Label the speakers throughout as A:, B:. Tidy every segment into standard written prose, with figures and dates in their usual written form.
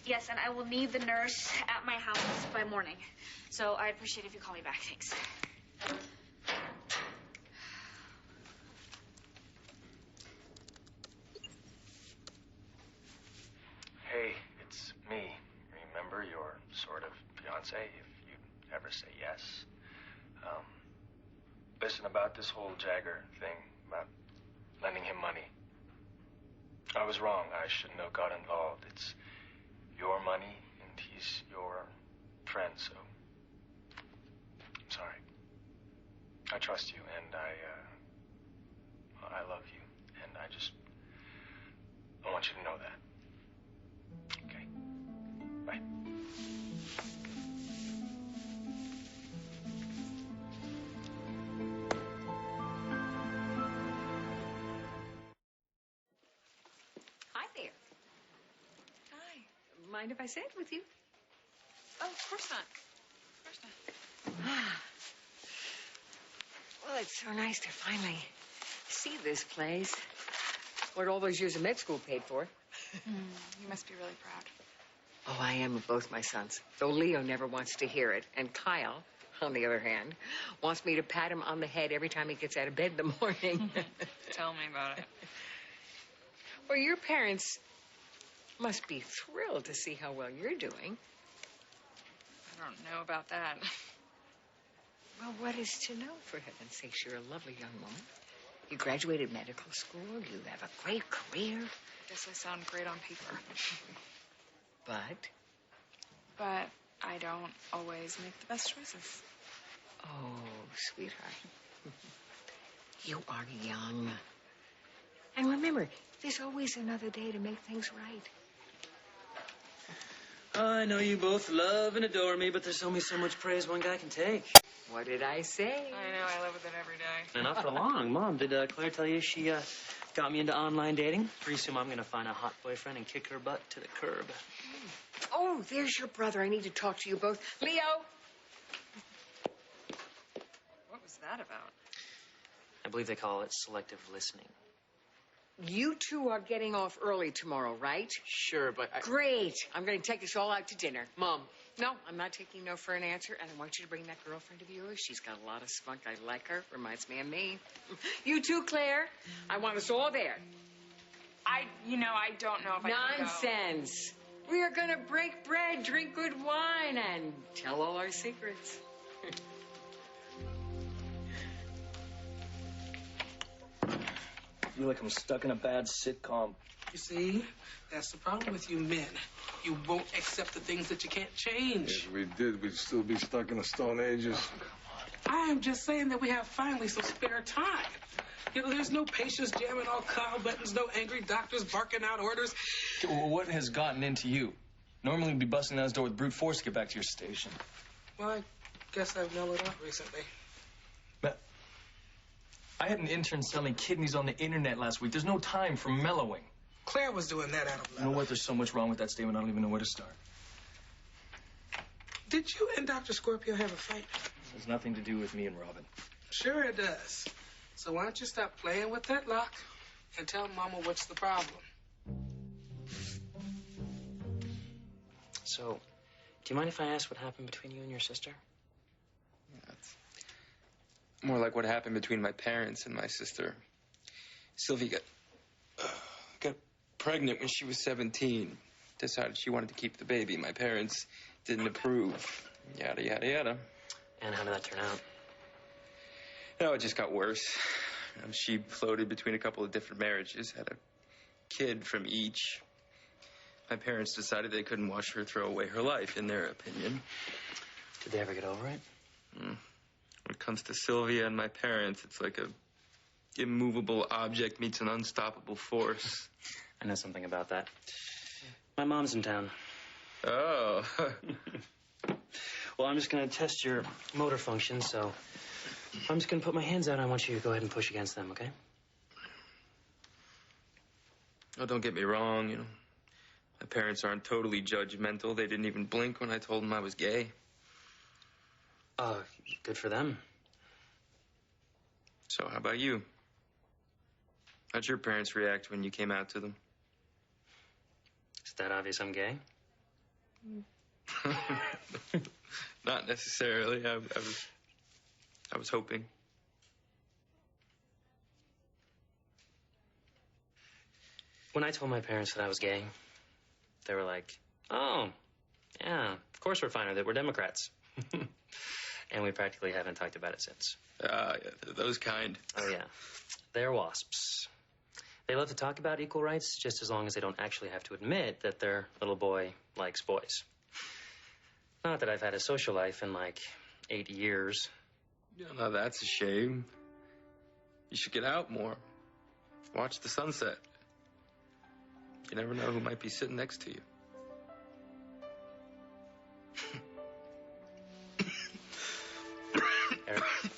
A: Yes, and I will need the nurse at my house by morning. So I'd appreciate it if you call me back. Thanks.
B: Hey, it's me. Remember your sort of fiance, if you'd ever say yes. Listen, about this whole Jagger thing, about lending him money. I was wrong. I shouldn't have got involved. It's your money, and he's your friend, so I'm sorry. I trust you, and I love you, and I want you to know that. Okay? Bye.
C: Hi there.
D: Hi.
C: Mind if I sit with you?
D: Oh, of course not. Of course not.
C: Well, it's so nice to finally see this place. What all those years of med school paid for.
D: You must be really proud.
C: Oh, I am of both my sons, though Leo never wants to hear it. And Kyle, on the other hand, wants me to pat him on the head every time he gets out of bed in the morning.
D: Tell me about it.
C: Well, your parents must be thrilled to see how well you're doing.
D: I don't know about that.
C: Well, what is to know, for heaven's sakes? You're a lovely young woman. You graduated medical school. You have a great career.
D: I guess I sound great on paper.
C: But?
D: But I don't always make the best choices.
C: Oh, sweetheart. You are young. And remember, there's always another day to make things right.
E: I know you both love and adore me, but there's only so much praise one guy can take.
C: What did I say?
D: I know, I live with it every day.
E: And not for long. Mom, did Claire tell you she got me into online dating? Pretty soon I'm going to find a hot boyfriend and kick her butt to the curb.
C: Oh, there's your brother. I need to talk to you both. Leo!
D: What was that about?
E: I believe they call it selective listening.
C: You two are getting off early tomorrow, right?
E: Sure, but
C: Great. I'm going to take us all out to dinner. Mom. No, I'm not taking no for an answer, and I want you to bring that girlfriend of yours. She's got a lot of spunk. I like her. Reminds me of me. You too, Claire. I want us all there.
D: I don't know if I can go.
C: Nonsense. We are going to break bread, drink good wine, and tell all our secrets.
F: I feel like I'm stuck in a bad sitcom.
G: You see, that's the problem with you men. You won't accept the things that you can't change.
H: If we did, we'd still be stuck in the Stone Ages.
G: I am just saying that we have finally some spare time. You know, there's no patients jamming all call buttons, no angry doctors barking out orders.
F: Well, what has gotten into you? Normally we'd be busting down his door with brute force to get back to your station.
G: Well, I guess I've mellowed out recently.
F: But I had an intern selling kidneys on the internet last week. There's no time for mellowing.
G: Claire was doing that out of love.
F: You know what? There's so much wrong with that statement, I don't even know where to start.
G: Did you and Dr. Scorpio have a fight?
F: It has nothing to do with me and Robin.
G: Sure it does. So why don't you stop playing with that lock and tell Mama what's the problem?
E: So, do you mind if I ask what happened between you and your sister?
I: That's more like what happened between my parents and my sister. Sylvie got pregnant when she was 17. Decided she wanted to keep the baby. My parents didn't approve. Yada, yada, yada.
E: And how did that turn out?
I: No, it just got worse. She floated between a couple of different marriages, had a kid from each. My parents decided they couldn't watch her throw away her life, in their opinion.
E: Did they ever get over it?
I: When it comes to Sylvia and my parents, it's like a immovable object meets an unstoppable force.
E: I know something about that. My mom's in town.
I: Oh.
E: Well, I'm just going to test your motor function, so I'm just going to put my hands out and I want you to go ahead and push against them, okay?
I: Oh, don't get me wrong, you know. My parents aren't totally judgmental. They didn't even blink when I told them I was gay.
E: Good for them.
I: So how about you? How'd your parents react when you came out to them?
E: Is that obvious I'm gay?
I: Not necessarily. I was hoping.
E: When I told my parents that I was gay, they were like, oh, yeah, of course we're fine with it. We're Democrats. And we practically haven't talked about it since.
I: Yeah, those kind.
E: Oh, yeah. They're wasps. They love to talk about equal rights just as long as they don't actually have to admit that their little boy likes boys. Not that I've had a social life in like 8 years.
I: Yeah, now that's a shame. You should get out more. Watch the sunset. You never know who might be sitting next to you.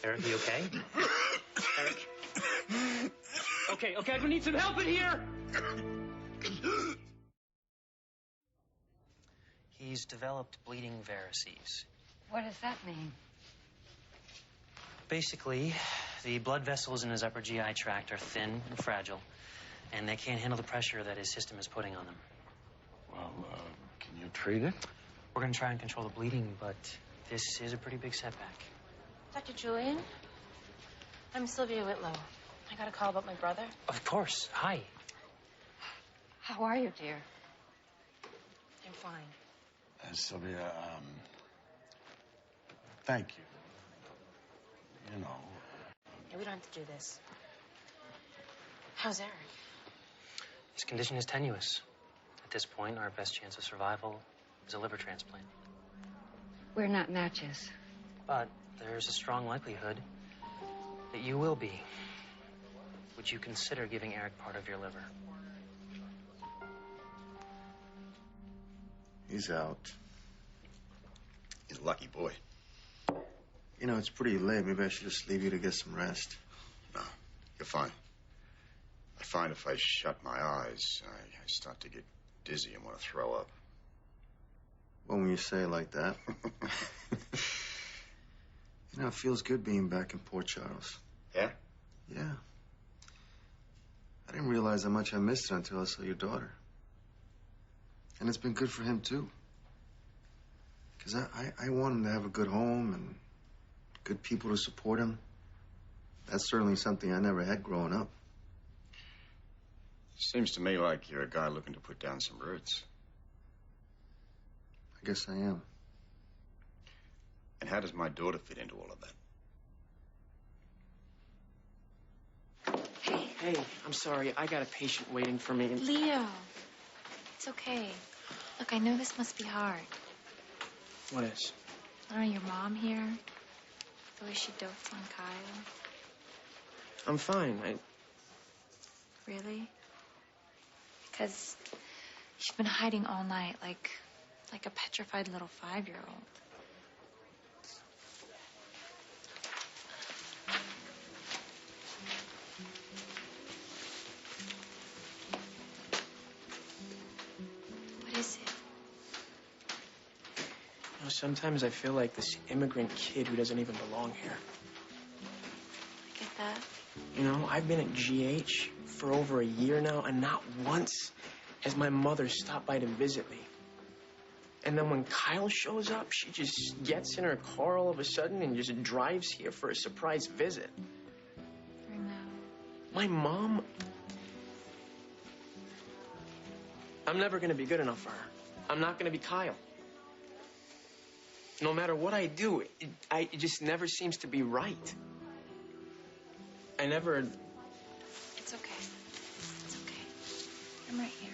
E: Eric, you okay? Eric? Okay, I'm gonna need some help in here! He's developed bleeding varices.
C: What does that mean?
E: Basically, the blood vessels in his upper GI tract are thin and fragile, and they can't handle the pressure that his system is putting on them.
H: Well, can you treat it?
E: We're gonna try and control the bleeding, but this is a pretty big setback.
J: Dr. Julian? I'm Sylvia Whitlow. I got a call about my brother.
E: Of course. Hi.
C: How are you, dear?
J: I'm fine.
H: Sylvia, thank you. You know.
J: Yeah, we don't have to do this. How's Eric?
E: His condition is tenuous. At this point, our best chance of survival is a liver transplant.
C: We're not matches.
E: But there's a strong likelihood that you will be. Would you consider giving Eric part of your liver?
K: He's out. He's a lucky boy. You know, it's pretty late. Maybe I should just leave you to get some rest. No, you're fine. I find if I shut my eyes, I start to get dizzy and want to throw up. Well, when you say it like that. You know, it feels good being back in Port Charles. Yeah? Yeah. I didn't realize how much I missed it until I saw your daughter. And it's been good for him, too. Because I want him to have a good home and good people to support him. That's certainly something I never had growing up. Seems to me like you're a guy looking to put down some roots. I guess I am. And how does my daughter fit into all of that?
L: Hey, I'm sorry. I got a patient waiting for me.
J: Leo. It's okay. Look, I know this must be hard.
L: What is?
J: I don't know, your mom here. The way she dotes on Kyle.
L: I'm fine.
J: Really? Because she's been hiding all night like a petrified little 5-year-old. What is it?
L: You know, sometimes I feel like this immigrant kid who doesn't even belong here.
J: I get that.
L: You know, I've been at GH for over a year now, and not once has my mother stopped by to visit me. And then when Kyle shows up, she just gets in her car all of a sudden and just drives here for a surprise visit.
J: I know.
L: My mom... I'm never going to be good enough for her. I'm not going to be Kyle. No matter what I do, it just never seems to be right. I never...
J: It's okay. It's okay. I'm right here.